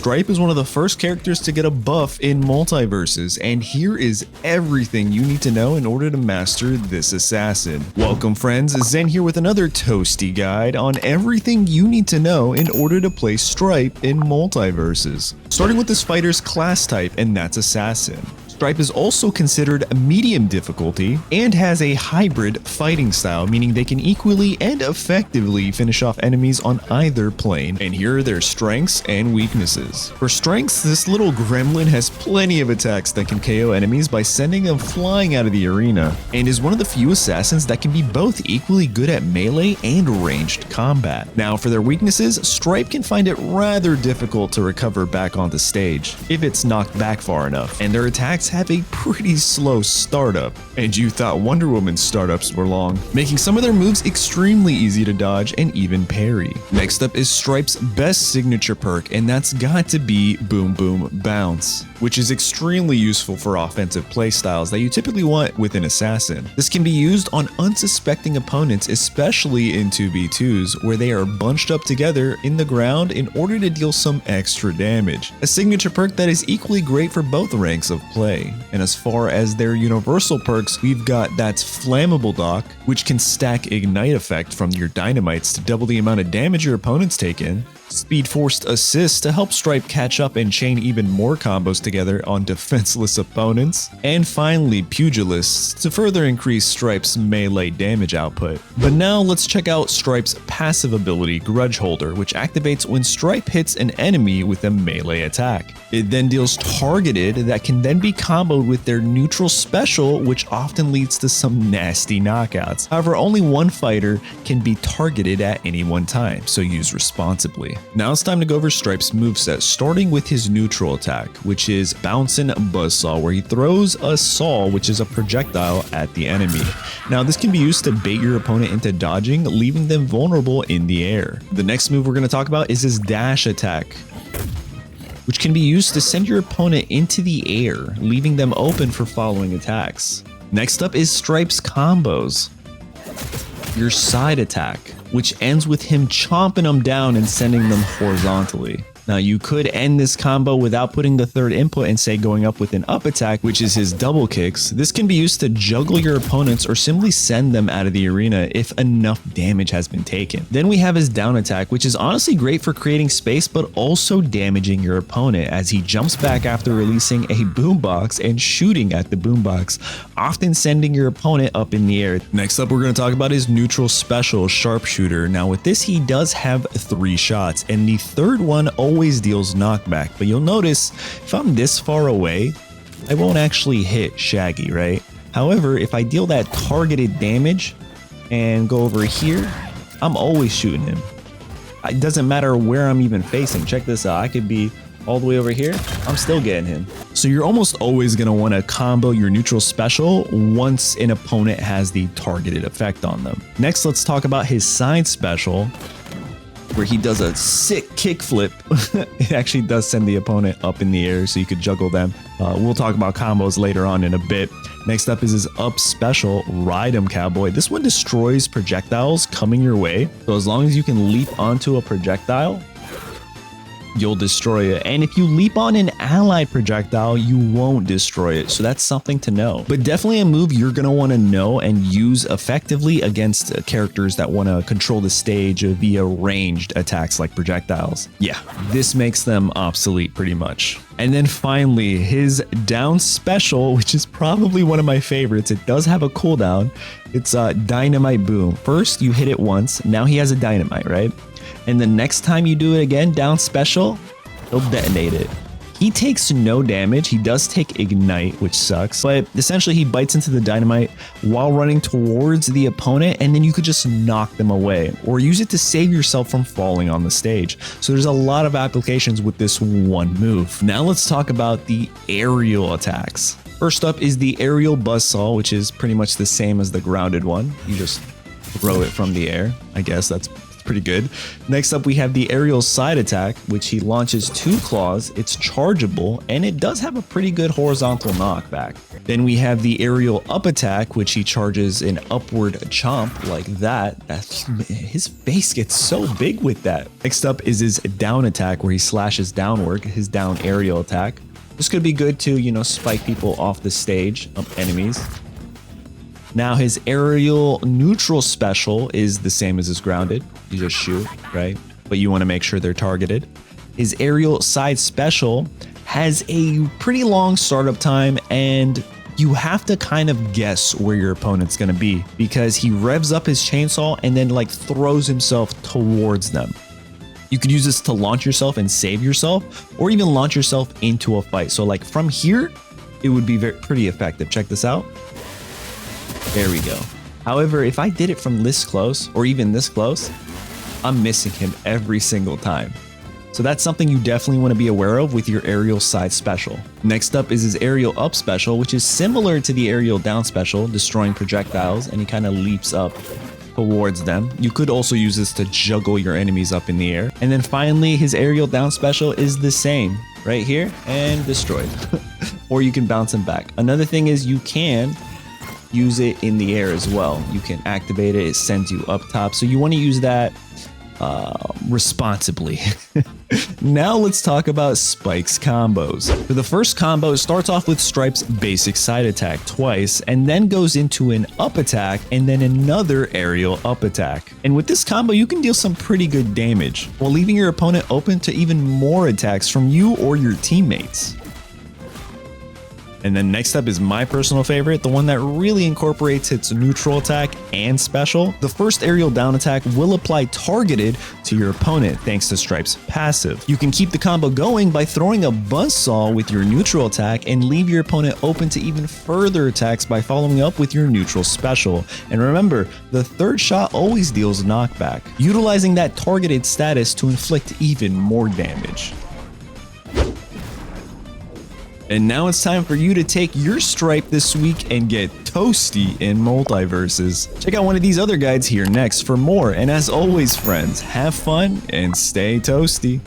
Stripe is one of the first characters to get a buff in Multiversus, and here is everything you need to know in order to master this assassin. Welcome friends, Zen here with another toasty guide on everything you need to know in order to play Stripe in Multiversus. Starting with this fighter's class type, and that's Assassin. Stripe is also considered a medium difficulty and has a hybrid fighting style, meaning they can equally and effectively finish off enemies on either plane. And here are their strengths and weaknesses. For strengths, this little gremlin has plenty of attacks that can KO enemies by sending them flying out of the arena, and is one of the few assassins that can be both equally good at melee and ranged combat. Now for their weaknesses, Stripe can find it rather difficult to recover back onto stage if it's knocked back far enough, and their attacks have a pretty slow startup, and you thought Wonder Woman's startups were long, making some of their moves extremely easy to dodge and even parry. Next up is Stripe's best signature perk, and that's got to be Boom Boom Bounce, which is extremely useful for offensive playstyles that you typically want with an assassin. This can be used on unsuspecting opponents, especially in 2v2s where they are bunched up together in the ground in order to deal some extra damage. A signature perk that is equally great for both ranks of play. And as far as their universal perks, we've got that's Flammable Dock, which can stack Ignite effect from your dynamites to double the amount of damage your opponents take in. Speed Forced Assist to help Stripe catch up and chain even more combos together on defenseless opponents. And finally, Pugilists to further increase Stripe's melee damage output. But now let's check out Stripe's passive ability, Grudge Holder, which activates when Stripe hits an enemy with a melee attack. It then deals targeted that can then be comboed with their neutral special, which often leads to some nasty knockouts. However, only one fighter can be targeted at any one time, so use responsibly. Now it's time to go over Stripe's moveset, starting with his neutral attack, which is Bouncin' Buzzsaw, where he throws a saw, which is a projectile, at the enemy. Now this can be used to bait your opponent into dodging, leaving them vulnerable in the air. The next move we're going to talk about is his dash attack, which can be used to send your opponent into the air, leaving them open for following attacks. Next up is Stripe's combos. Your side attack, which ends with him chomping them down and sending them horizontally. Now you could end this combo without putting the third input and say going up with an up attack, which is his double kicks. This can be used to juggle your opponents or simply send them out of the arena if enough damage has been taken. Then we have his down attack, which is honestly great for creating space but also damaging your opponent as he jumps back after releasing a boombox and shooting at the boombox, often sending your opponent up in the air. Next up, we're going to talk about his neutral special, Sharpshooter. Now with this, he does have 3 shots, and the third one always deals knockback, but you'll notice if I'm this far away, I won't actually hit Shaggy, right? However, if I deal that targeted damage and go over here, I'm always shooting him. It doesn't matter where I'm even facing. Check this out. I could be all the way over here. I'm still getting him. So you're almost always going to want to combo your neutral special once an opponent has the targeted effect on them. Next, let's talk about his side special, where he does a sick kickflip. It actually does send the opponent up in the air so you could juggle them. We'll talk about combos later on in a bit. Next up is his up special, Ride 'em Cowboy. This one destroys projectiles coming your way. So as long as you can leap onto a projectile, you'll destroy it. And if you leap on an allied projectile, you won't destroy it. So that's something to know. But definitely a move you're going to want to know and use effectively against characters that want to control the stage via ranged attacks like projectiles. Yeah, this makes them obsolete pretty much. And then finally, his down special, which is probably one of my favorites. It does have a cooldown. It's Dynamite Boom. First, you hit it once. Now he has a dynamite, right? And the next time you do it again, down special, he'll detonate it. He takes no damage. He does take Ignite, which sucks, but essentially he bites into the dynamite while running towards the opponent, and then you could just knock them away or use it to save yourself from falling on the stage. So there's a lot of applications with this one move. Now let's talk about the aerial attacks. First up is the aerial buzzsaw, which is pretty much the same as the grounded one. You just throw it from the air. I guess that's pretty good. Next up, we have the aerial side attack, which he launches 2 claws. It's chargeable, and it does have a pretty good horizontal knockback. Then we have the aerial up attack, which he charges an upward chomp like that. His face gets so big with that. Next up is his down attack, where he slashes downward, his down aerial attack. This could be good to, you know, spike people off the stage of enemies. Now his aerial neutral special is the same as his grounded. You just shoot, right? But you want to make sure they're targeted. His aerial side special has a pretty long startup time, and you have to kind of guess where your opponent's going to be, because he revs up his chainsaw and then like throws himself towards them. You could use this to launch yourself and save yourself, or even launch yourself into a fight. So like from here, it would be pretty effective. Check this out. There we go. However, if I did it from this close or even this close, I'm missing him every single time. So that's something you definitely want to be aware of with your aerial side special. Next up is his aerial up special, which is similar to the aerial down special, destroying projectiles, and he kind of leaps up towards them. You could also use this to juggle your enemies up in the air. And then finally, his aerial down special is the same right here and destroyed. Or you can bounce him back. Another thing is you can use it in the air as well. You can activate it, it sends you up top. So you want to use that responsibly. Now let's talk about Spike's combos. For the first combo, it starts off with Stripe's basic side attack twice, and then goes into an up attack and then another aerial up attack. And with this combo, you can deal some pretty good damage, while leaving your opponent open to even more attacks from you or your teammates. And then next up is my personal favorite, the one that really incorporates its neutral attack and special. The first aerial down attack will apply targeted to your opponent thanks to Stripe's passive. You can keep the combo going by throwing a buzzsaw with your neutral attack and leave your opponent open to even further attacks by following up with your neutral special. And remember, the third shot always deals knockback, utilizing that targeted status to inflict even more damage. And now it's time for you to take your Stripe this week and get toasty in Multiversus. Check out one of these other guides here next for more. And as always, friends, have fun and stay toasty.